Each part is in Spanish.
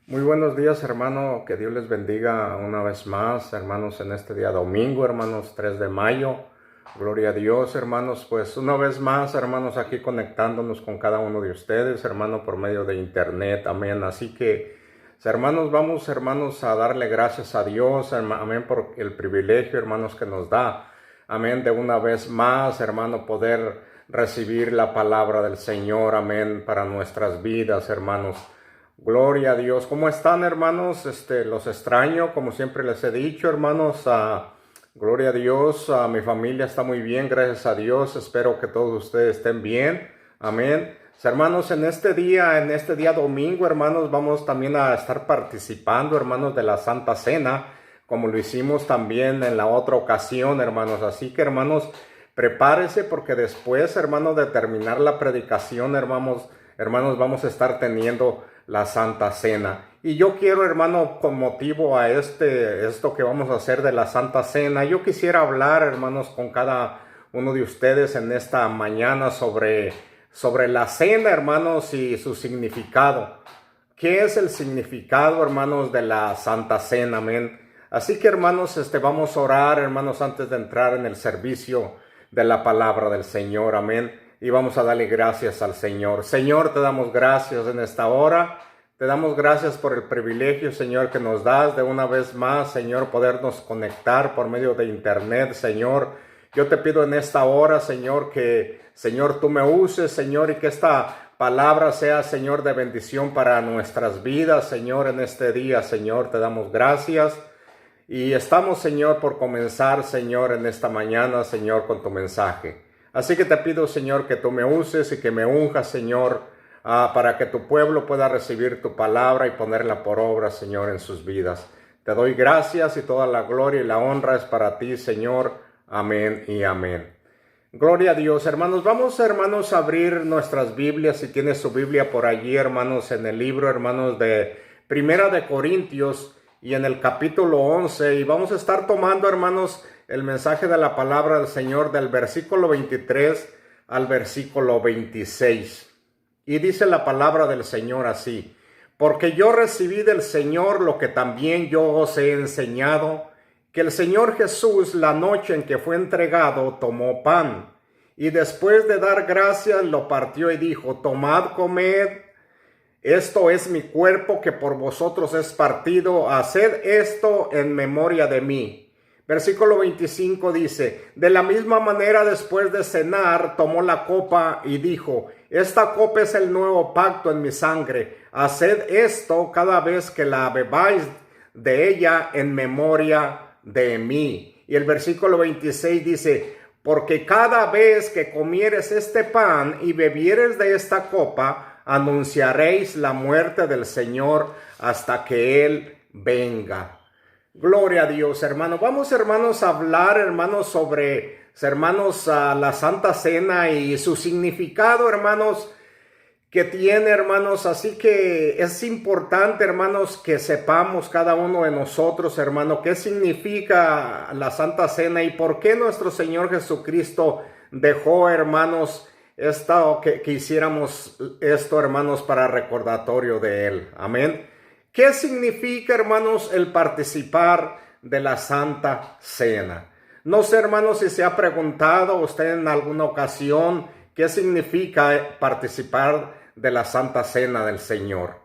Muy buenos días, hermano. Que Dios les bendiga una vez más, hermanos, en este día domingo, hermanos, 3 de mayo. Gloria a Dios, hermanos. Pues una vez más, hermanos, aquí conectándonos con cada uno de ustedes, hermano, por medio de internet. Amén. Así que, hermanos, vamos, hermanos, a darle gracias a Dios, amén, por el privilegio, hermanos, que nos da. Amén. De una vez más, hermano, poder recibir la palabra del Señor. Amén. Para nuestras vidas, hermanos. Gloria a Dios. ¿Cómo están, hermanos? Los extraño, como siempre les he dicho, hermanos. Gloria a Dios. Mi familia está muy bien, gracias a Dios. Espero que todos ustedes estén bien. Amén. Hermanos, en este día domingo, hermanos, vamos también a estar participando, hermanos, de la Santa Cena, como lo hicimos también en la otra ocasión, hermanos. Así que, hermanos, prepárese porque después, hermanos, de terminar la predicación, hermanos, vamos a estar teniendo la Santa Cena. Y yo quiero, hermano, con motivo a esto que vamos a hacer de la Santa Cena, yo quisiera hablar, hermanos, con cada uno de ustedes en esta mañana sobre la cena, hermanos, y su significado. ¿Qué es el significado, hermanos, de la Santa Cena? Amén. Así que, hermanos, vamos a orar, hermanos, antes de entrar en el servicio de la palabra del Señor. Amén. Y vamos a darle gracias al Señor. Señor, te damos gracias en esta hora. Te damos gracias por el privilegio, Señor, que nos das de una vez más, Señor, podernos conectar por medio de internet, Señor. Yo te pido en esta hora, Señor, que, Señor, tú me uses, Señor, y que esta palabra sea, Señor, de bendición para nuestras vidas, Señor, en este día, Señor. Te damos gracias. Y estamos, Señor, por comenzar, Señor, en esta mañana, Señor, con tu mensaje. Así que te pido, Señor, que tú me uses y que me unjas, Señor, para que tu pueblo pueda recibir tu palabra y ponerla por obra, Señor, en sus vidas. Te doy gracias y toda la gloria y la honra es para ti, Señor. Amén y amén. Gloria a Dios, hermanos. Vamos, hermanos, a abrir nuestras Biblias. Si tienes su Biblia por allí, hermanos, en el libro, hermanos, de Primera de Corintios y en el capítulo 11. Y vamos a estar tomando, hermanos, el mensaje de la palabra del Señor del versículo 23 al versículo 26. Y dice la palabra del Señor así: porque yo recibí del Señor lo que también yo os he enseñado, que el Señor Jesús, la noche en que fue entregado, tomó pan, y después de dar gracias lo partió y dijo: tomad, comed, esto es mi cuerpo que por vosotros es partido, haced esto en memoria de mí. Versículo 25 dice: de la misma manera, después de cenar, tomó la copa y dijo: esta copa es el nuevo pacto en mi sangre. Haced esto cada vez que la bebáis de ella en memoria de mí. Y el versículo 26 dice: porque cada vez que comieres este pan y bebieres de esta copa, anunciaréis la muerte del Señor hasta que Él venga. Gloria a Dios, hermano. Vamos, hermanos, a hablar, hermanos, sobre, hermanos, la Santa Cena y su significado, hermanos, que tiene, hermanos. Así que es importante, hermanos, que sepamos cada uno de nosotros, hermano, qué significa la Santa Cena y por qué nuestro Señor Jesucristo dejó, hermanos, que hiciéramos esto, hermanos, para recordatorio de Él. Amén. ¿Qué significa, hermanos, el participar de la Santa Cena? No sé, hermanos, si se ha preguntado usted en alguna ocasión qué significa participar de la Santa Cena del Señor.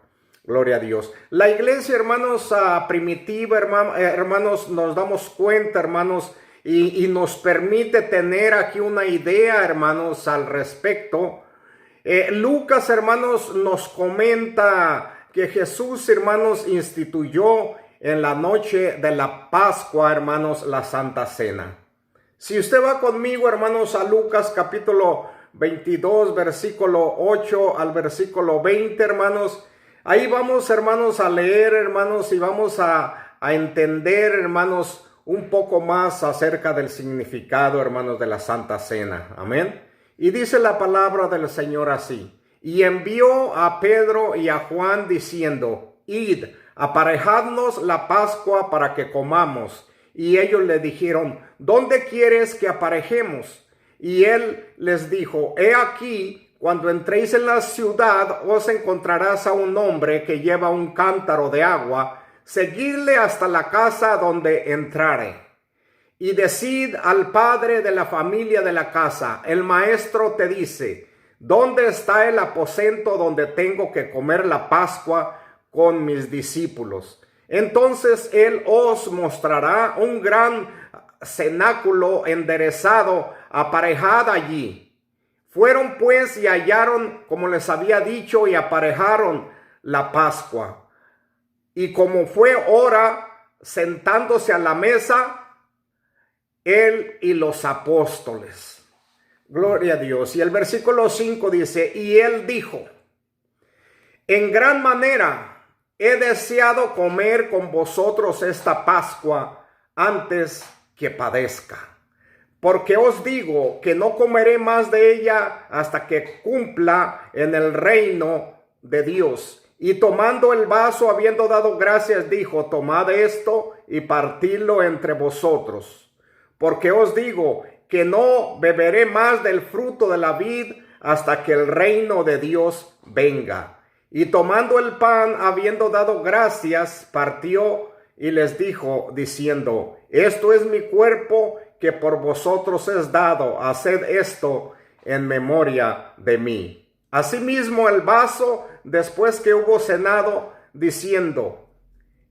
Gloria a Dios. La iglesia, hermanos, primitiva, hermanos, nos damos cuenta, hermanos, y nos permite tener aquí una idea, hermanos, al respecto. Lucas, hermanos, nos comenta que Jesús, hermanos, instituyó en la noche de la Pascua, hermanos, la Santa Cena. Si usted va conmigo, hermanos, a Lucas capítulo 22, versículo 8 al versículo 20, hermanos, ahí vamos, hermanos, a leer, hermanos, y vamos a entender, hermanos, un poco más acerca del significado, hermanos, de la Santa Cena. Amén. Y dice la palabra del Señor así: y envió a Pedro y a Juan diciendo: id, aparejadnos la Pascua para que comamos. Y ellos le dijeron: ¿dónde quieres que aparejemos? Y él les dijo: he aquí, cuando entréis en la ciudad, os encontrarás a un hombre que lleva un cántaro de agua. Seguidle hasta la casa donde entrare. Y decid al padre de la familia de la casa: el maestro te dice, ¿dónde está el aposento donde tengo que comer la Pascua con mis discípulos? Entonces él os mostrará un gran cenáculo enderezado, aparejad allí. Fueron pues y hallaron como les había dicho, y aparejaron la Pascua. Y como fue hora, sentándose a la mesa, él y los apóstoles. Gloria a Dios. Y el versículo 5 dice: y él dijo: en gran manera he deseado comer con vosotros esta Pascua antes que padezca. Porque os digo que no comeré más de ella hasta que cumpla en el reino de Dios. Y tomando el vaso, habiendo dado gracias, dijo: tomad esto y partidlo entre vosotros. Porque os digo que no beberé más del fruto de la vid hasta que el reino de Dios venga. Y tomando el pan, habiendo dado gracias, partió y les dijo, diciendo: esto es mi cuerpo que por vosotros es dado, haced esto en memoria de mí. Asimismo el vaso, después que hubo cenado, diciendo: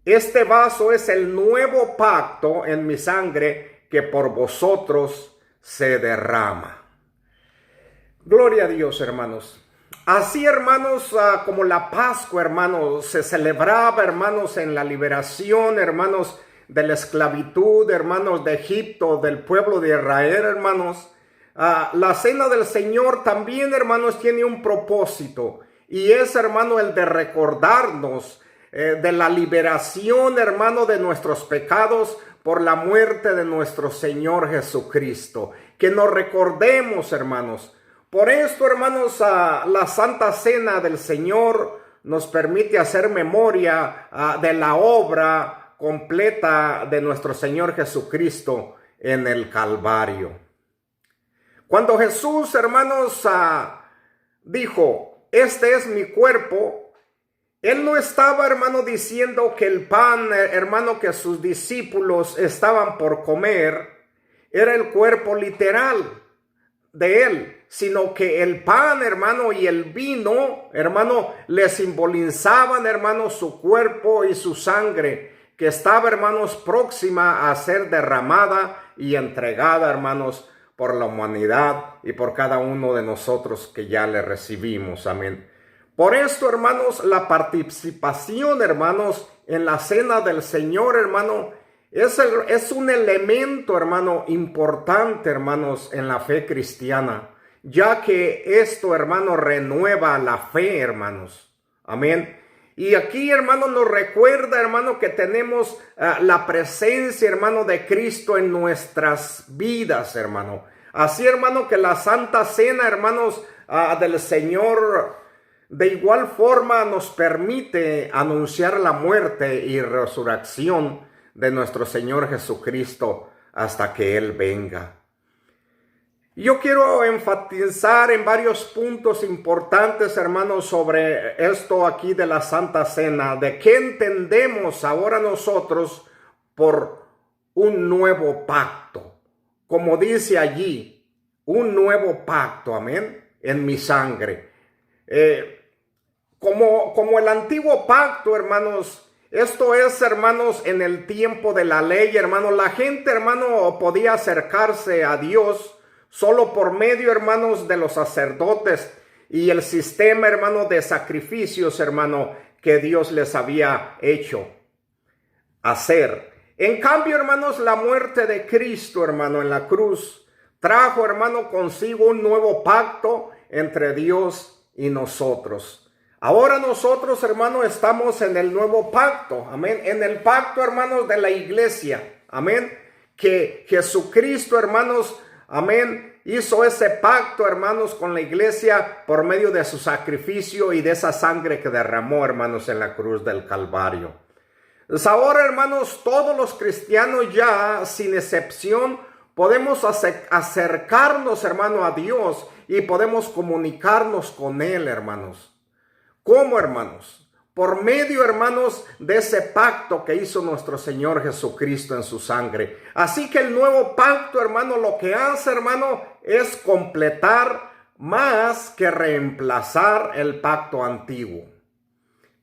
este vaso es el nuevo pacto en mi sangre que por vosotros se derrama. Gloria a Dios, hermanos. Así, hermanos, como la Pascua, hermanos, se celebraba, hermanos, en la liberación, hermanos, de la esclavitud, hermanos, de Egipto, del pueblo de Israel, hermanos. La cena del Señor también, hermanos, tiene un propósito, y es, hermano, el de recordarnos de la liberación, hermano, de nuestros pecados por la muerte de nuestro Señor Jesucristo. Que nos recordemos, hermanos. Por esto, hermanos, la Santa Cena del Señor nos permite hacer memoria de la obra completa de nuestro Señor Jesucristo en el Calvario. Cuando Jesús, hermanos, dijo: este es mi cuerpo, él no estaba, hermano, diciendo que el pan, hermano, que sus discípulos estaban por comer era el cuerpo literal de él, sino que el pan, hermano, y el vino, hermano, le simbolizaban, hermano, su cuerpo y su sangre, que estaba, hermanos, próxima a ser derramada y entregada, hermanos, por la humanidad y por cada uno de nosotros que ya le recibimos. Amén. Por esto, hermanos, la participación, hermanos, en la cena del Señor, hermano, es un elemento, hermano, importante, hermanos, en la fe cristiana, ya que esto, hermano, renueva la fe, hermanos. Amén. Y aquí, hermano, nos recuerda, hermano, que tenemos la presencia, hermano, de Cristo en nuestras vidas, hermano. Así, hermano, que la Santa Cena, hermanos, del Señor, de igual forma nos permite anunciar la muerte y resurrección de nuestro Señor Jesucristo hasta que Él venga. Yo quiero enfatizar en varios puntos importantes, hermanos, sobre esto aquí de la Santa Cena, de qué entendemos ahora nosotros por un nuevo pacto. Como dice allí, un nuevo pacto, amén, en mi sangre. Como el antiguo pacto, hermanos, esto es, hermanos, en el tiempo de la ley, hermanos, la gente, hermano, podía acercarse a Dios solo por medio, hermanos, de los sacerdotes y el sistema, hermano, de sacrificios, hermano, que Dios les había hecho hacer. En cambio, hermanos, la muerte de Cristo, hermano, en la cruz, trajo, hermano, consigo un nuevo pacto entre Dios y nosotros. Ahora nosotros, hermano, estamos en el nuevo pacto, amén, en el pacto, hermanos, de la iglesia, amén, que Jesucristo, hermanos, amén, hizo ese pacto, hermanos, con la iglesia por medio de su sacrificio y de esa sangre que derramó, hermanos, en la cruz del Calvario. Pues ahora, hermanos, todos los cristianos ya, sin excepción, podemos acercarnos, hermano, a Dios y podemos comunicarnos con Él, hermanos. ¿Cómo, hermanos? Por medio, hermanos, de ese pacto que hizo nuestro Señor Jesucristo en su sangre. Así que el nuevo pacto, hermano, lo que hace, hermano, es completar más que reemplazar el pacto antiguo.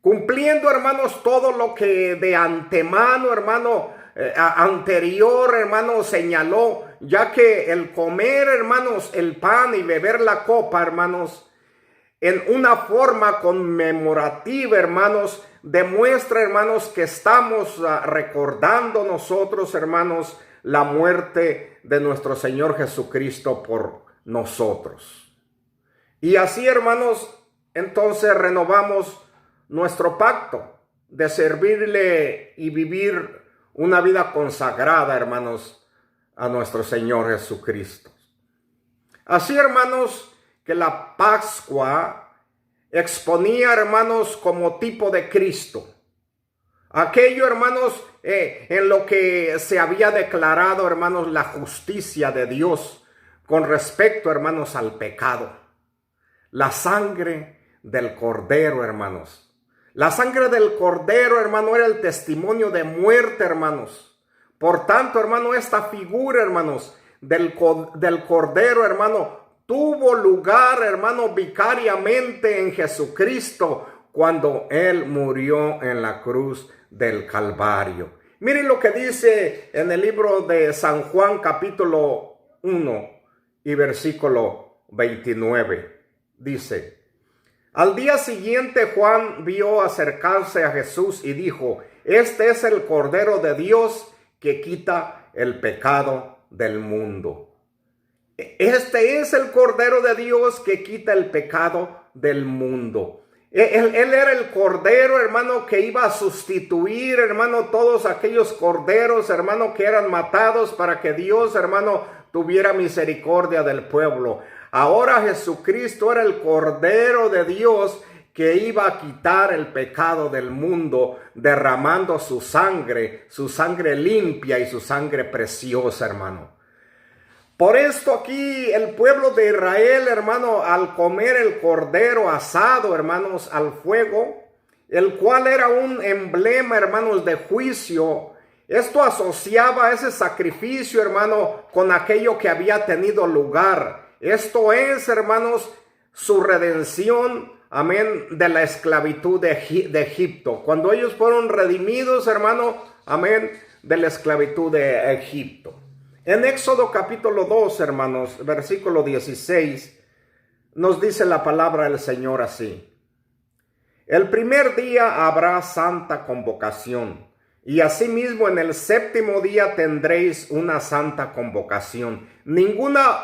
Cumpliendo, hermanos, todo lo que de antemano, hermano, anterior, hermano, señaló, ya que el comer, hermanos, el pan y beber la copa, hermanos, en una forma conmemorativa, hermanos, demuestra, hermanos, que estamos recordando nosotros, hermanos, la muerte de nuestro Señor Jesucristo por nosotros. Y así, hermanos, entonces renovamos nuestro pacto de servirle y vivir una vida consagrada, hermanos, a nuestro Señor Jesucristo. Así, hermanos, que la Pascua exponía, hermanos, como tipo de Cristo. Aquello, hermanos, en lo que se había declarado, hermanos, la justicia de Dios con respecto, hermanos, al pecado. La sangre del Cordero, hermanos. La sangre del Cordero, hermano, era el testimonio de muerte, hermanos. Por tanto, hermano, esta figura, hermanos, del Cordero, hermano, tuvo lugar, hermano, vicariamente en Jesucristo cuando Él murió en la cruz del Calvario. Miren lo que dice en el libro de San Juan, capítulo 1 y versículo 29. Dice: al día siguiente Juan vio acercarse a Jesús y dijo: este es el Cordero de Dios que quita el pecado del mundo. Este es el Cordero de Dios que quita el pecado del mundo. Él era el Cordero, hermano, que iba a sustituir, hermano, todos aquellos corderos, hermano, que eran matados para que Dios, hermano, tuviera misericordia del pueblo. Ahora Jesucristo era el Cordero de Dios que iba a quitar el pecado del mundo, derramando su sangre limpia y su sangre preciosa, hermano. Por esto aquí el pueblo de Israel, hermano, al comer el cordero asado, hermanos, al fuego, el cual era un emblema, hermanos, de juicio, esto asociaba ese sacrificio, hermano, con aquello que había tenido lugar. Esto es, hermanos, su redención, amén, de la esclavitud de Egipto. Cuando ellos fueron redimidos, hermano, amén, de la esclavitud de Egipto. En Éxodo capítulo 2, hermanos, versículo 16, nos dice la palabra del Señor así: el primer día habrá santa convocación, y asimismo en el séptimo día tendréis una santa convocación. Ninguna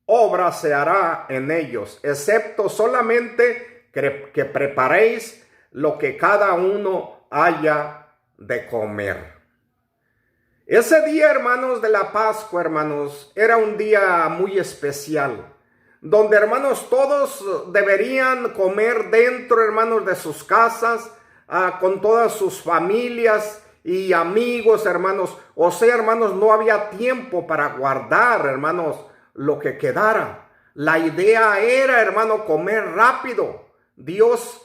obra se hará en ellos, excepto solamente que preparéis lo que cada uno haya de comer. Ese día, hermanos, de la Pascua, hermanos, era un día muy especial, donde, hermanos, todos deberían comer dentro, hermanos, de sus casas, con todas sus familias y amigos, hermanos. O sea, hermanos, no había tiempo para guardar, hermanos, lo que quedara. La idea era, hermano, comer rápido. Dios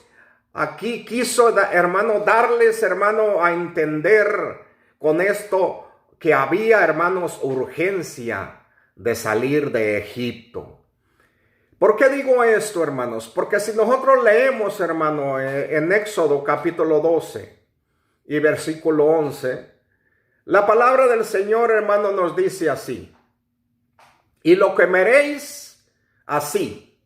aquí quiso, hermano, darles, hermano, a entender con esto que había, hermanos, urgencia de salir de Egipto. ¿Por qué digo esto, hermanos? Porque si nosotros leemos, hermano, en Éxodo capítulo 12 y versículo 11, la palabra del Señor, hermano, nos dice así: y lo comeréis así,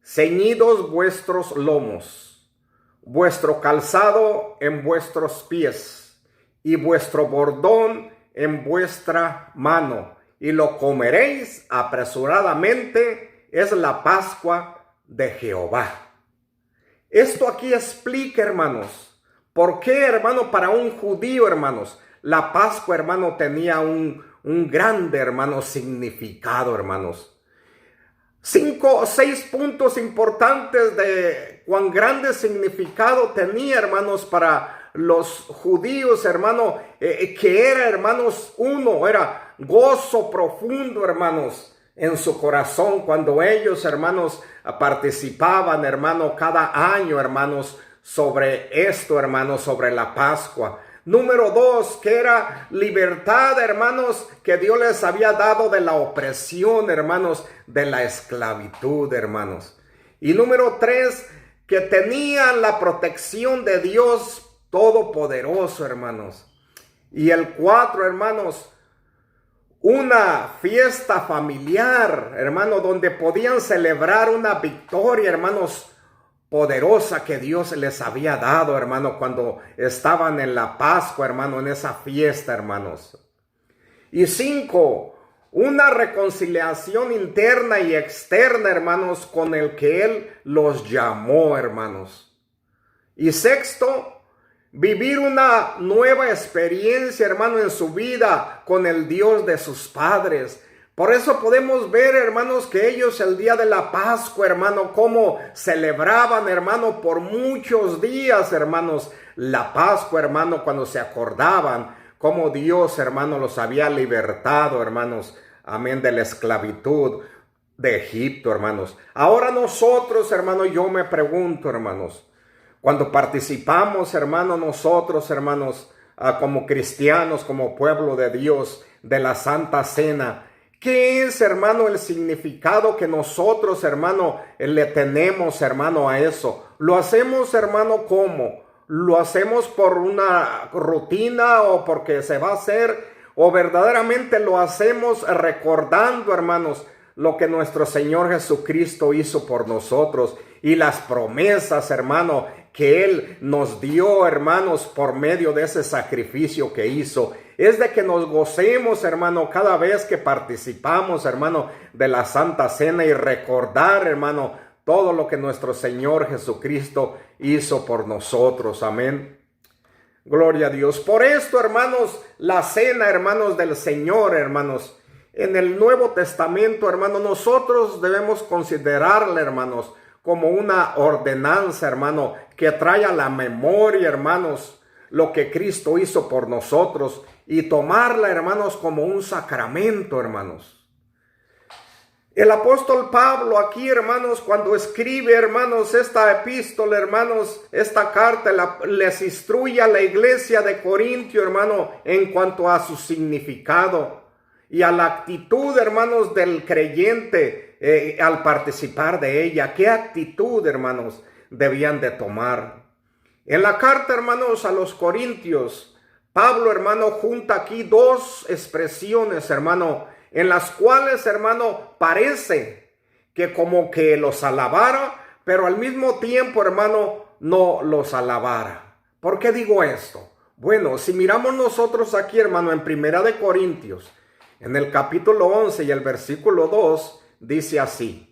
ceñidos vuestros lomos, vuestro calzado en vuestros pies y vuestro bordón en vuestra mano, y lo comeréis apresuradamente, es la Pascua de Jehová. Esto aquí explica, hermanos, por qué, hermano, para un judío, hermanos, la Pascua, hermano, tenía un grande, hermano, significado, hermanos. 5 o 6 puntos importantes de cuán grande significado tenía, hermanos, para los judíos, hermano, que era, hermanos, era gozo profundo, hermanos, en su corazón cuando ellos, hermanos, participaban, hermano, cada año, hermanos, sobre esto, hermanos, sobre la Pascua. Número 2, que era libertad, hermanos, que Dios les había dado de la opresión, hermanos, de la esclavitud, hermanos. Y número 3, que tenían la protección de Dios Todopoderoso, hermanos. Y el 4, hermanos, una fiesta familiar, hermano, donde podían celebrar una victoria, hermanos, poderosa que Dios les había dado, hermano, cuando estaban en la Pascua, hermano, en esa fiesta, hermanos. Y 5, una reconciliación interna y externa, hermanos, con el que Él los llamó, hermanos. Y 6, vivir una nueva experiencia, hermano, en su vida con el Dios de sus padres. Por eso podemos ver, hermanos, que ellos el día de la Pascua, hermano, cómo celebraban, hermano, por muchos días, hermanos, la Pascua, hermano, cuando se acordaban cómo Dios, hermano, los había libertado, hermanos, amén, de la esclavitud de Egipto, hermanos. Ahora nosotros, hermano, yo me pregunto, hermanos, cuando participamos, hermano, nosotros, hermanos, como cristianos, como pueblo de Dios, de la Santa Cena, ¿qué es, hermano, el significado que nosotros, hermano, le tenemos, hermano, a eso? ¿Lo hacemos, hermano, cómo? ¿Lo hacemos por una rutina o porque se va a hacer? ¿O verdaderamente lo hacemos recordando, hermanos, lo que nuestro Señor Jesucristo hizo por nosotros y las promesas, hermano, que Él nos dio, hermanos, por medio de ese sacrificio que hizo? Es de que nos gocemos, hermano, cada vez que participamos, hermano, de la Santa Cena y recordar, hermano, todo lo que nuestro Señor Jesucristo hizo por nosotros. Amén. Gloria a Dios. Por esto, hermanos, la cena, hermanos, del Señor, hermanos, en el Nuevo Testamento, hermanos, nosotros debemos considerarla, hermanos, como una ordenanza, hermano, que trae a la memoria, hermanos, lo que Cristo hizo por nosotros y tomarla, hermanos, como un sacramento, hermanos. El apóstol Pablo aquí, hermanos, cuando escribe, hermanos, esta epístola, hermanos, esta carta, les instruye a la iglesia de Corintio, hermano, en cuanto a su significado y a la actitud, hermanos, del creyente al participar de ella. ¿Qué actitud, hermanos, debían de tomar? En la carta, hermanos, a los Corintios, Pablo, hermano, junta aquí dos expresiones, hermano, en las cuales, hermano, parece que como que los alabara, pero al mismo tiempo, hermano, no los alabara. ¿Por qué digo esto? Bueno, si miramos nosotros aquí, hermano, en Primera de Corintios, en el capítulo 11 y el versículo 2, dice así: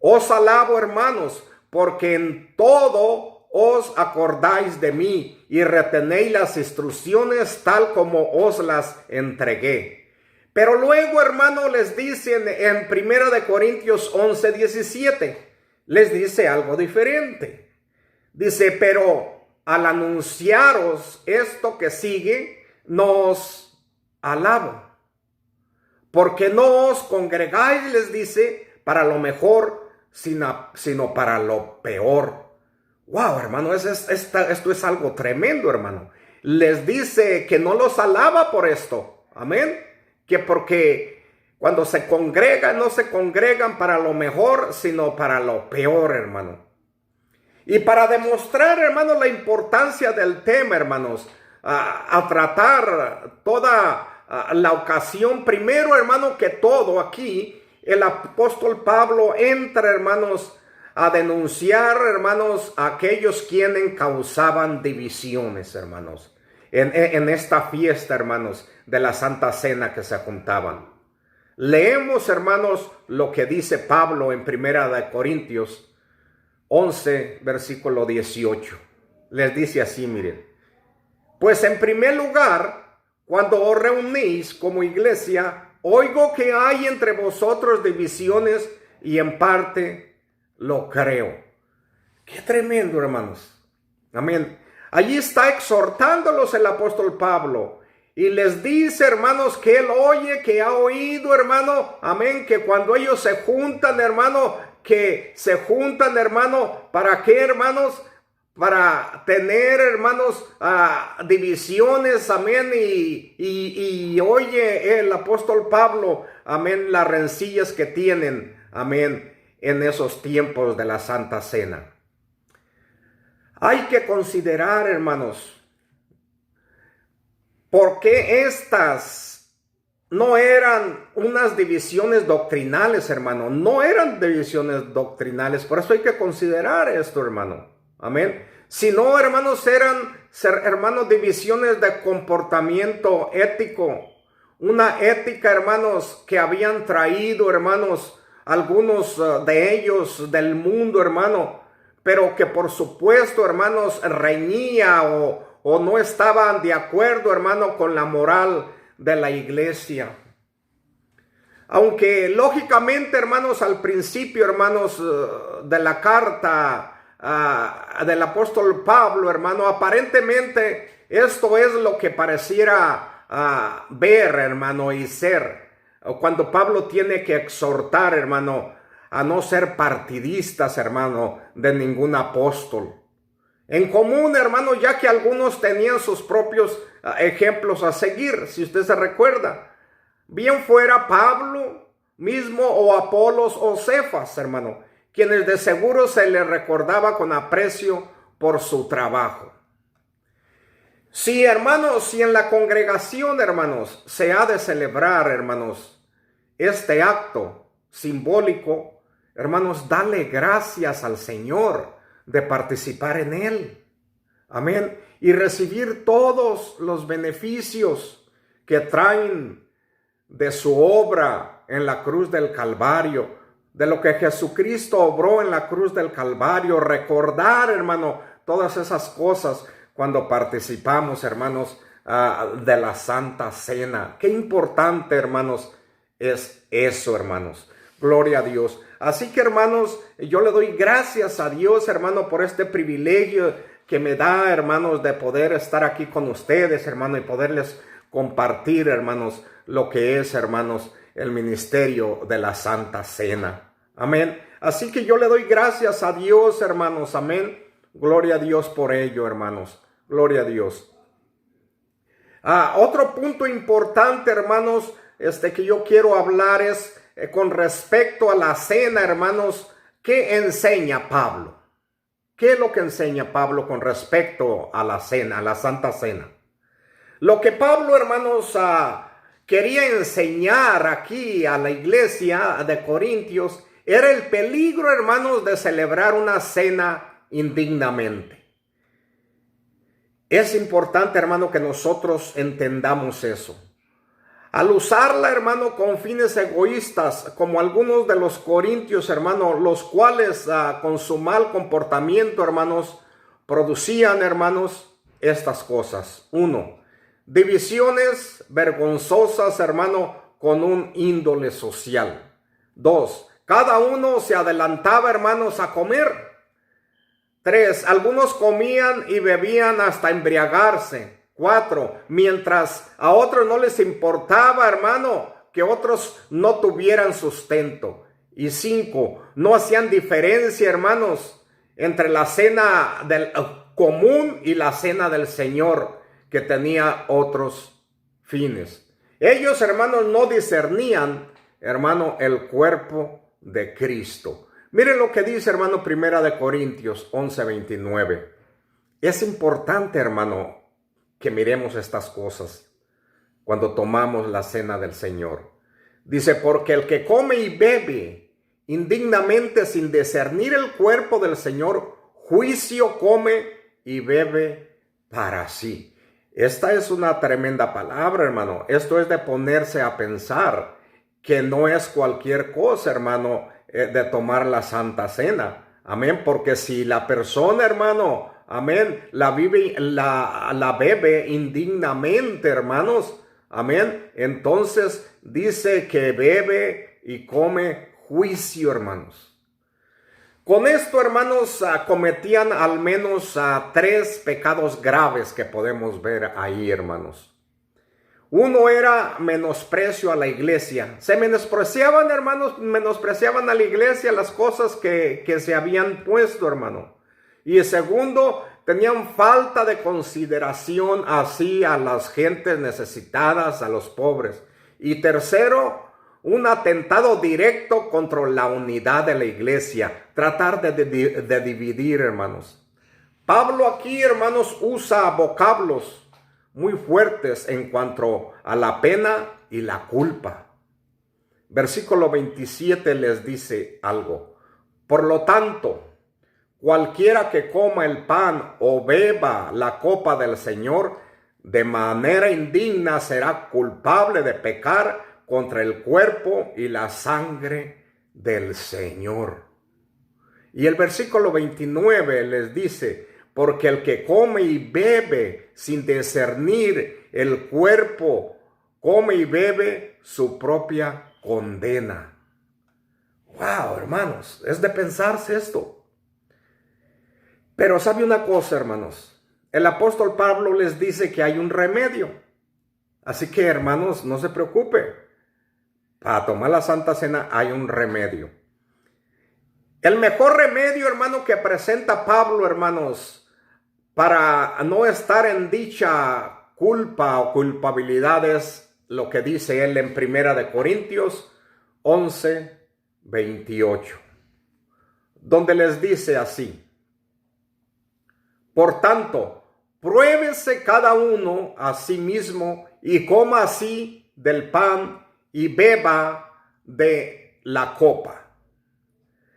os alabo, hermanos, porque en todo os acordáis de mí y retenéis las instrucciones tal como os las entregué. Pero luego, hermano, les dice en 1 de Corintios 11, 17, les dice algo diferente. Dice, pero al anunciaros esto que sigue, nos alabo. Porque no os congregáis, les dice, para lo mejor, sino para lo peor. Wow, hermano, esto es algo tremendo, hermano. Les dice que no los alaba por esto. Amén. Que porque cuando se congregan, no se congregan para lo mejor, sino para lo peor, hermano. Y para demostrar, hermano, la importancia del tema, hermanos, a tratar toda la ocasión, primero, hermano, que todo aquí, el apóstol Pablo entra, hermanos, a denunciar, hermanos, a aquellos quienes causaban divisiones, hermanos, en esta fiesta, hermanos, de la Santa Cena que se juntaban. Leemos, hermanos, lo que dice Pablo en 1 de Corintios 11, versículo 18. Les dice así, miren: pues en primer lugar, cuando os reunís como iglesia, oigo que hay entre vosotros divisiones y en parte lo creo. Qué tremendo, hermanos. Amén. Allí está exhortándolos el apóstol Pablo. Y les dice, hermanos, que él oye, que ha oído, hermano, amén, que cuando ellos se juntan, hermano, ¿para qué, hermanos? Para tener, hermanos, divisiones, amén, y oye el apóstol Pablo, amén, las rencillas que tienen, amén, en esos tiempos de la Santa Cena. Hay que considerar, hermanos, ¿por qué estas no eran unas divisiones doctrinales, hermano? No eran divisiones doctrinales, por eso hay que considerar esto, hermano. Amén. Si no, hermanos, eran, hermanos, divisiones de comportamiento ético. Una ética, hermanos, que habían traído, hermanos, algunos de ellos del mundo, hermano, pero que por supuesto, hermanos, reñía o no estaban de acuerdo, hermano, con la moral de la iglesia. Aunque lógicamente, hermanos, al principio, hermanos, de la carta del apóstol Pablo, hermano, aparentemente esto es lo que pareciera ver, hermano, y ser. Cuando Pablo tiene que exhortar, hermano, a no ser partidistas, hermano, de ningún apóstol. En común, hermano, ya que algunos tenían sus propios ejemplos a seguir, si usted se recuerda. Bien fuera Pablo mismo o Apolos o Cefas, hermano, quienes de seguro se les recordaba con aprecio por su trabajo. Sí, hermanos, si en la congregación, hermanos, se ha de celebrar, hermanos, este acto simbólico, hermanos, dale gracias al Señor de participar en él. Amén. Y recibir todos los beneficios que traen de su obra en la cruz del Calvario, de lo que Jesucristo obró en la cruz del Calvario. Recordar, hermano, todas esas cosas cuando participamos, hermanos, de la Santa Cena. Qué importante, hermanos, es eso, hermanos. Gloria a Dios. Así que, hermanos, yo le doy gracias a Dios, hermano, por este privilegio que me da, hermanos, de poder estar aquí con ustedes, hermano, y poderles compartir, hermanos, lo que es, hermanos, el ministerio de la Santa Cena. Amén. Así que yo le doy gracias a Dios, hermanos. Amén. Gloria a Dios por ello, hermanos. Gloria a Dios. Otro punto importante, hermanos, que yo quiero hablar es con respecto a la cena, hermanos. ¿Qué enseña Pablo? ¿Qué es lo que enseña Pablo con respecto a la cena, a la Santa Cena? Lo que Pablo, hermanos, quería enseñar aquí a la iglesia de Corintios era el peligro, hermanos, de celebrar una cena indignamente. Es importante, hermano, que nosotros entendamos eso. Al usarla, hermano, con fines egoístas, como algunos de los corintios, hermano, los cuales con su mal comportamiento, hermanos, producían, hermanos, estas cosas. 1. Divisiones vergonzosas, hermano, con un índole social. 2. Cada uno se adelantaba, hermanos, a comer. 3. Algunos comían y bebían hasta embriagarse. 4. Mientras a otros no les importaba, hermano, que otros no tuvieran sustento. Y 5. No hacían diferencia, hermanos, entre la cena del común y la cena del Señor, que tenía otros fines. Ellos, hermanos, no discernían, hermano, el cuerpo de Cristo. Miren lo que dice, hermano, Primera de Corintios 11:29. Es importante, hermano, que miremos estas cosas cuando tomamos la cena del Señor. Dice, porque el que come y bebe indignamente sin discernir el cuerpo del Señor, juicio come y bebe para sí. Esta es una tremenda palabra, hermano. Esto es de ponerse a pensar que no es cualquier cosa, hermano, de tomar la Santa Cena. Amén, porque si la persona, hermano, amén, la bebe indignamente, hermanos, amén, entonces dice que bebe y come juicio, hermanos. Con esto, hermanos, cometían al menos 3 pecados graves que podemos ver ahí, hermanos. Uno era menosprecio a la iglesia. Se menospreciaban, hermanos, menospreciaban a la iglesia las cosas que se habían puesto, hermano. Y el segundo, tenían falta de consideración así a las gentes necesitadas, a los pobres. Y tercero, un atentado directo contra la unidad de la iglesia. Tratar de dividir, hermanos. Pablo aquí, hermanos, usa vocablos muy fuertes en cuanto a la pena y la culpa. Versículo 27 les dice algo. Por lo tanto, cualquiera que coma el pan o beba la copa del Señor de manera indigna será culpable de pecar contra el cuerpo y la sangre del Señor. Y el versículo 29 les dice, porque el que come y bebe sin discernir el cuerpo, come y bebe su propia condena. Wow, hermanos, es de pensarse esto. Pero sabe una cosa, hermanos, el apóstol Pablo les dice que hay un remedio. Así que, hermanos, no se preocupe. Para tomar la Santa Cena hay un remedio. El mejor remedio, hermano, que presenta Pablo, hermanos, para no estar en dicha culpa o culpabilidad es lo que dice él en 1 Corintios 11:28, donde les dice así: por tanto, pruébese cada uno a sí mismo y coma así del pan y beba de la copa.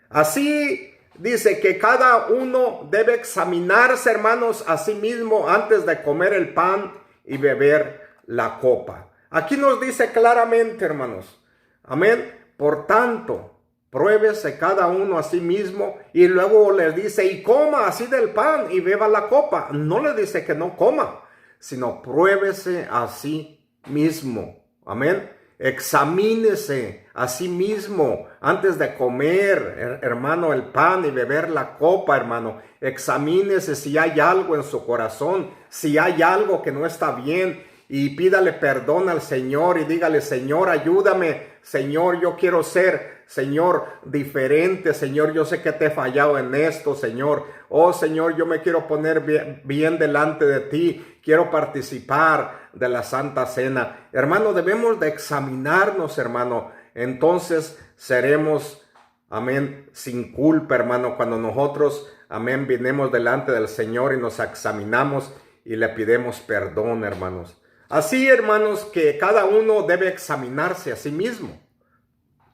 Así dice que cada uno debe examinarse, hermanos, a sí mismo antes de comer el pan y beber la copa. Aquí nos dice claramente, hermanos, amén. Por tanto, pruébese cada uno a sí mismo, y luego les dice, y coma así del pan y beba la copa. No le dice que no coma, sino pruébese a sí mismo. Amén. Examínese a sí mismo antes de comer, hermano, el pan y beber la copa, hermano. Examínese si hay algo en su corazón, si hay algo que no está bien, y pídale perdón al Señor y dígale, Señor, ayúdame, Señor, yo quiero ser, Señor, diferente, Señor, yo sé que te he fallado en esto, Señor. Oh, Señor, yo me quiero poner bien delante de ti, quiero participar de la Santa Cena. Hermano, debemos de examinarnos, hermano. Entonces seremos, amén, sin culpa, hermano, cuando nosotros, amén, vinemos delante del Señor y nos examinamos y le pidemos perdón, hermanos. Así, hermanos, que cada uno debe examinarse a sí mismo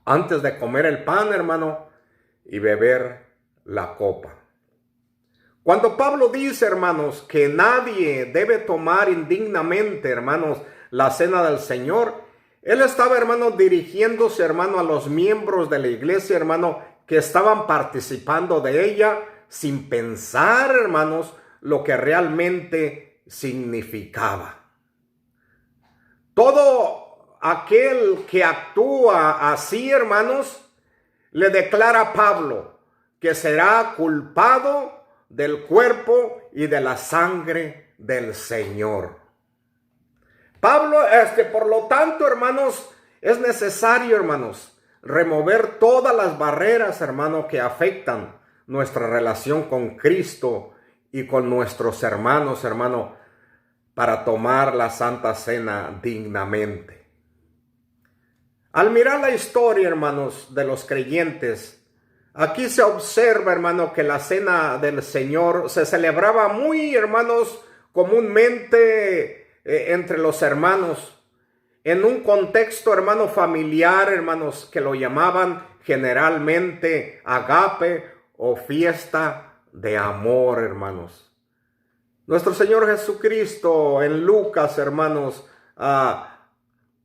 antes de comer el pan, hermano, y beber la copa. Cuando Pablo dice, hermanos, que nadie debe tomar indignamente, hermanos, la cena del Señor, él estaba, hermano, dirigiéndose, hermano, a los miembros de la iglesia, hermano, que estaban participando de ella sin pensar, hermanos, lo que realmente significaba. Todo aquel que actúa así, hermanos, le declara a Pablo que será culpado del cuerpo y de la sangre del Señor. Pablo, por lo tanto, hermanos, es necesario, hermanos, remover todas las barreras, hermanos, que afectan nuestra relación con Cristo y con nuestros hermanos, hermano, para tomar la Santa Cena dignamente. Al mirar la historia, hermanos, de los creyentes, aquí se observa, hermano, que la Cena del Señor se celebraba muy, hermanos, comúnmente entre los hermanos, en un contexto, hermano, familiar, hermanos, que lo llamaban generalmente agape o fiesta de amor, hermanos. Nuestro Señor Jesucristo en Lucas, hermanos,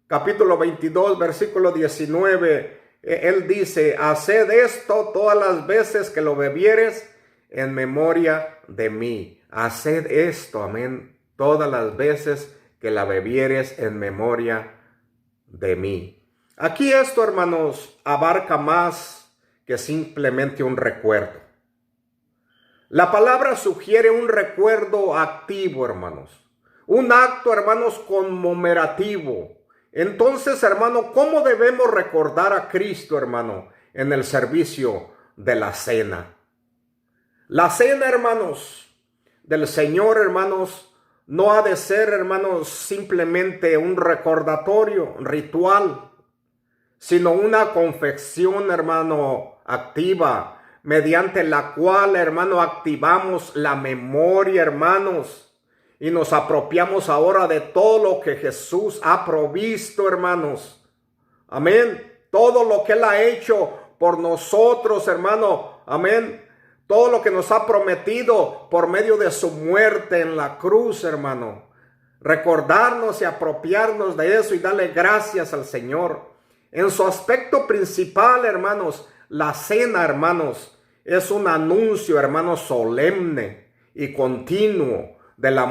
capítulo 22, versículo 19, Él dice, haced esto todas las veces que lo bebieres en memoria de mí. Haced esto, amén, todas las veces que la bebieres en memoria de mí. Aquí esto, hermanos, abarca más que simplemente un recuerdo. La palabra sugiere un recuerdo activo, hermanos. un acto, hermanos, conmemorativo. Entonces, hermano, ¿cómo debemos recordar a Cristo, hermano, en el servicio de la cena? La cena, hermanos, del Señor, hermanos, no ha de ser, hermanos, simplemente un recordatorio ritual, sino una confesión, hermano, activa, mediante la cual, hermano, activamos la memoria, hermanos, y nos apropiamos ahora de todo lo que Jesús ha provisto, hermanos. Amén. Todo lo que Él ha hecho por nosotros, hermano. Amén. Todo lo que nos ha prometido por medio de su muerte en la cruz, hermano. Recordarnos y apropiarnos de eso y darle gracias al Señor. En su aspecto principal, hermanos, la cena, hermanos, es un anuncio, hermanos, solemne y continuo de la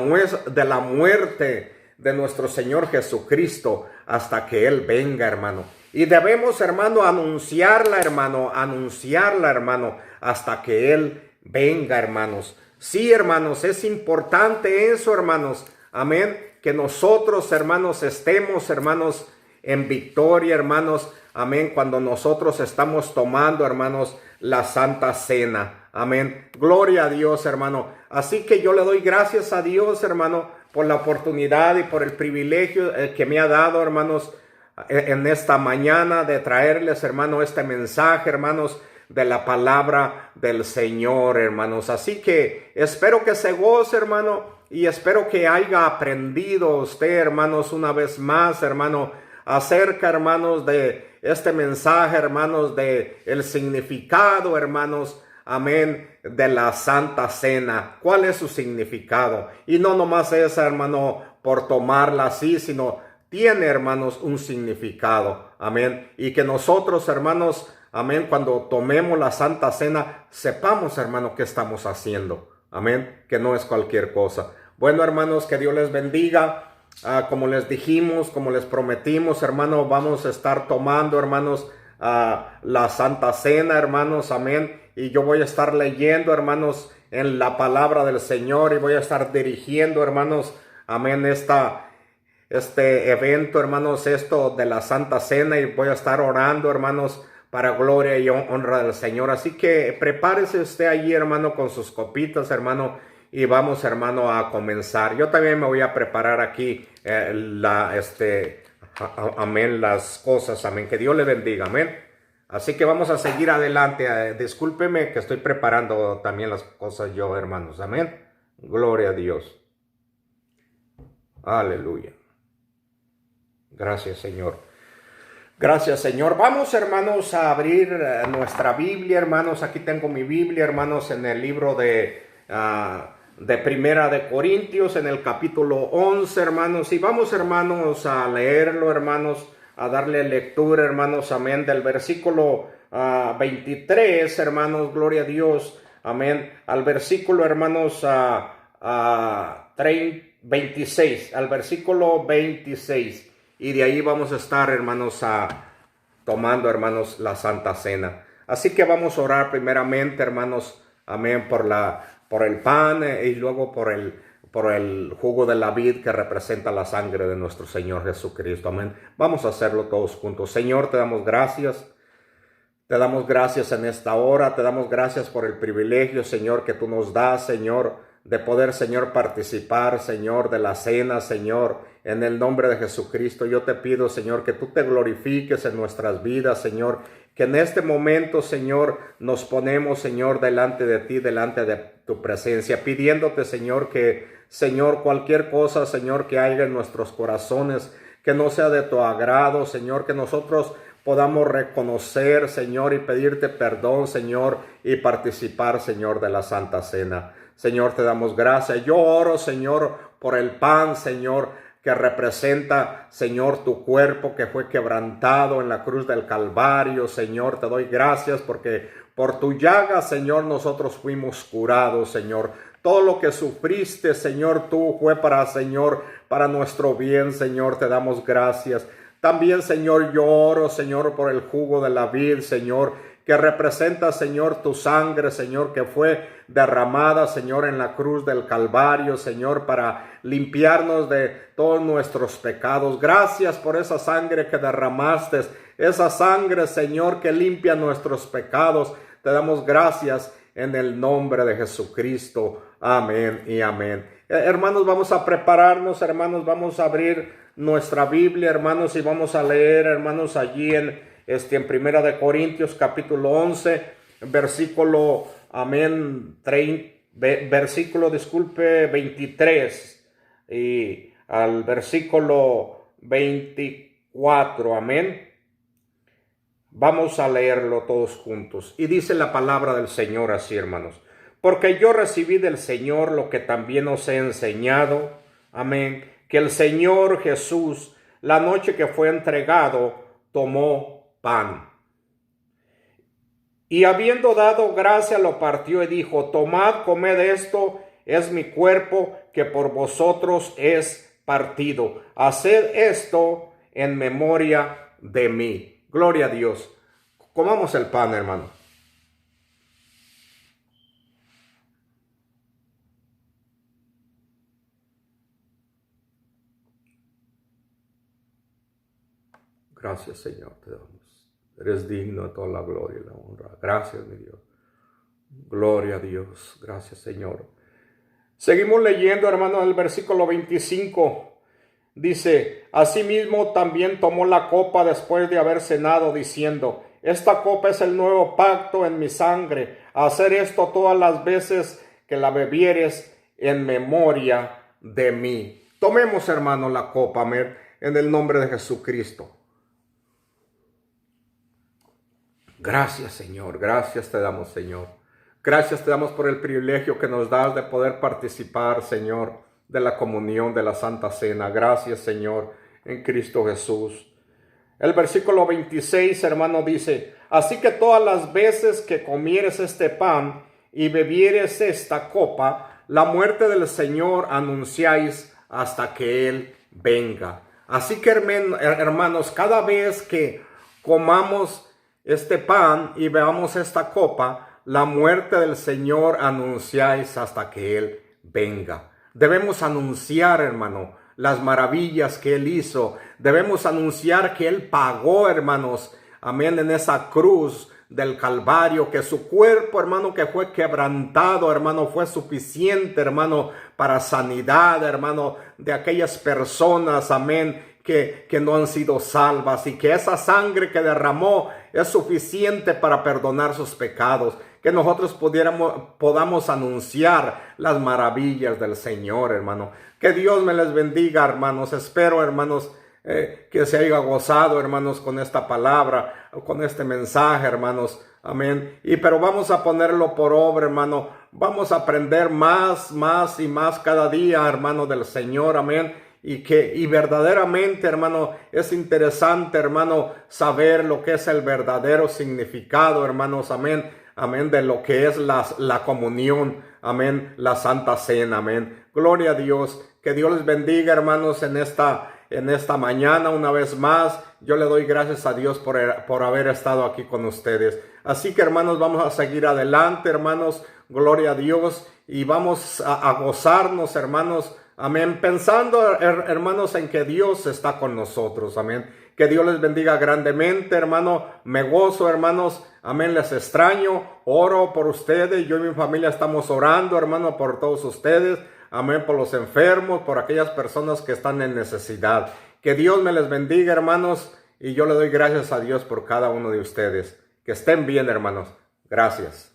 muerte de nuestro Señor Jesucristo hasta que Él venga, hermano. Y debemos, hermano, anunciarla, hermano, hasta que Él venga, hermanos. Sí, hermanos, es importante eso, hermanos. Amén. Que nosotros, hermanos, estemos, hermanos, en victoria, hermanos. Amén. Cuando nosotros estamos tomando, hermanos, la Santa Cena. Amén. Gloria a Dios, hermano. Así que yo le doy gracias a Dios, hermano, por la oportunidad y por el privilegio que me ha dado, hermanos, en esta mañana de traerles, hermano, este mensaje, hermanos, de la palabra del Señor, hermanos. Así que espero que se goce, hermano, y espero que haya aprendido usted, hermanos, una vez más, hermano, acerca, hermanos, de este mensaje, hermanos, de el significado, hermanos, amén, de la Santa Cena. ¿Cuál es su significado? Y no nomás es, hermano, por tomarla así, sino tiene, hermanos, un significado. Amén. Y que nosotros, hermanos, amén, cuando tomemos la Santa Cena, sepamos, hermano, qué estamos haciendo. Amén. Que no es cualquier cosa. Bueno, hermanos, que Dios les bendiga. Como les dijimos, como les prometimos, hermano, vamos a estar tomando, hermanos, la Santa Cena, hermanos, amén. Y yo voy a estar leyendo, hermanos, en la palabra del Señor y voy a estar dirigiendo, hermanos, amén, este evento, hermanos, esto de la Santa Cena, y voy a estar orando, hermanos, para gloria y honra del Señor. Así que prepárese usted allí, hermano, con sus copitas, hermano, y vamos, hermano, a comenzar. Yo también me voy a preparar aquí amén, las cosas, amén. Que Dios le bendiga, amén. Así que vamos a seguir adelante. Discúlpeme que estoy preparando también las cosas yo, hermanos, amén. Gloria a Dios. Aleluya. Gracias, Señor. Gracias, Señor. Vamos, hermanos, a abrir nuestra Biblia, hermanos. Aquí tengo mi Biblia, hermanos, en el libro de Primera de Corintios, en el capítulo 11, hermanos. Y vamos, hermanos, a leerlo, hermanos, a darle lectura, hermanos, amén, del versículo 23, hermanos, gloria a Dios, amén, al versículo, hermanos, 26, al versículo 26. Y de ahí vamos a estar, hermanos, tomando, hermanos, la Santa Cena. Así que vamos a orar primeramente, hermanos, amén, por el pan y luego por el jugo de la vid que representa la sangre de nuestro Señor Jesucristo. Amén. Vamos a hacerlo todos juntos. Señor, te damos gracias. Te damos gracias en esta hora. Te damos gracias por el privilegio, Señor, que tú nos das, Señor, de poder, Señor, participar, Señor, de la cena, Señor, en el nombre de Jesucristo. Yo te pido, Señor, que tú te glorifiques en nuestras vidas, Señor, que en este momento, Señor, nos ponemos, Señor, delante de ti, delante de tu presencia, pidiéndote, Señor, que, Señor, cualquier cosa, Señor, que haya en nuestros corazones, que no sea de tu agrado, Señor, que nosotros podamos reconocer, Señor, y pedirte perdón, Señor, y participar, Señor, de la Santa Cena. Señor, te damos gracias. Yo oro, Señor, por el pan, Señor, que representa, Señor, tu cuerpo que fue quebrantado en la cruz del Calvario. Señor, te doy gracias porque por tu llaga, Señor, nosotros fuimos curados, Señor. Todo lo que sufriste, Señor, tú fue para, Señor, para nuestro bien, Señor, te damos gracias. También, Señor, yo oro, Señor, por el jugo de la vid, Señor, que representa, Señor, tu sangre, Señor, que fue derramada, Señor, en la cruz del Calvario, Señor, para limpiarnos de todos nuestros pecados. Gracias por esa sangre que derramaste, esa sangre, Señor, que limpia nuestros pecados. Te damos gracias en el nombre de Jesucristo. Amén y amén. Hermanos, vamos a prepararnos, hermanos, vamos a abrir nuestra Biblia, hermanos, y vamos a leer, hermanos, allí en Primera de Corintios, capítulo 11, versículo, amén, 23, y al versículo 24, amén. Vamos a leerlo todos juntos. Y dice la palabra del Señor así, hermanos. Porque yo recibí del Señor lo que también os he enseñado, amén, que el Señor Jesús, la noche que fue entregado, tomó pan. Y habiendo dado gracia, lo partió y dijo: tomad, comed, esto es mi cuerpo que por vosotros es partido. Haced esto en memoria de mí. Gloria a Dios. Comamos el pan, hermano. Gracias, Señor, te damos. Eres digno de toda la gloria y la honra. Gracias, mi Dios. Gloria a Dios. Gracias, Señor. Seguimos leyendo, hermano, el versículo 25. Dice: asimismo también tomó la copa después de haber cenado, diciendo: esta copa es el nuevo pacto en mi sangre. Hacer esto todas las veces que la bebieres en memoria de mí. Tomemos, hermano, la copa, amén, en el nombre de Jesucristo. Gracias, Señor. Gracias te damos, Señor. Gracias te damos por el privilegio que nos das de poder participar, Señor, de la comunión de la Santa Cena. Gracias, Señor, en Cristo Jesús. El versículo 26, hermano, dice: así que todas las veces que comieres este pan y bebieres esta copa, la muerte del Señor anunciáis hasta que Él venga. Así que, hermanos, cada vez que comamos este pan y veamos esta copa, la muerte del Señor anunciáis hasta que Él venga. Debemos anunciar, hermano, las maravillas que Él hizo. Debemos anunciar que Él pagó, hermanos, amén, en esa cruz del Calvario, que su cuerpo, hermano, que fue quebrantado, hermano, fue suficiente, hermano, para sanidad, hermano, de aquellas personas, amén, que no han sido salvas, y que esa sangre que derramó es suficiente para perdonar sus pecados. Que nosotros podamos anunciar las maravillas del Señor, hermano. Que Dios me les bendiga, hermanos. Espero, hermanos, que se haya gozado, hermanos, con esta palabra, con este mensaje, hermanos. Amén. Pero vamos a ponerlo por obra, hermano. Vamos a aprender más y más cada día, hermano, del Señor. Amén. Y verdaderamente, hermano, es interesante, hermano, saber lo que es el verdadero significado, hermanos, amén, amén, de lo que es la comunión, amén, la Santa Cena, amén. Gloria a Dios. Que Dios les bendiga, hermanos, en esta mañana una vez más. Yo le doy gracias a Dios por haber estado aquí con ustedes. Así que, hermanos, vamos a seguir adelante, hermanos. Gloria a Dios. Y vamos a gozarnos, hermanos. Amén. Pensando, hermanos, en que Dios está con nosotros. Amén. Que Dios les bendiga grandemente, hermano. Me gozo, hermanos. Amén. Les extraño. Oro por ustedes. Yo y mi familia estamos orando, hermano, por todos ustedes. Amén. Por los enfermos, por aquellas personas que están en necesidad. Que Dios me les bendiga, hermanos. Y yo le doy gracias a Dios por cada uno de ustedes. Que estén bien, hermanos. Gracias.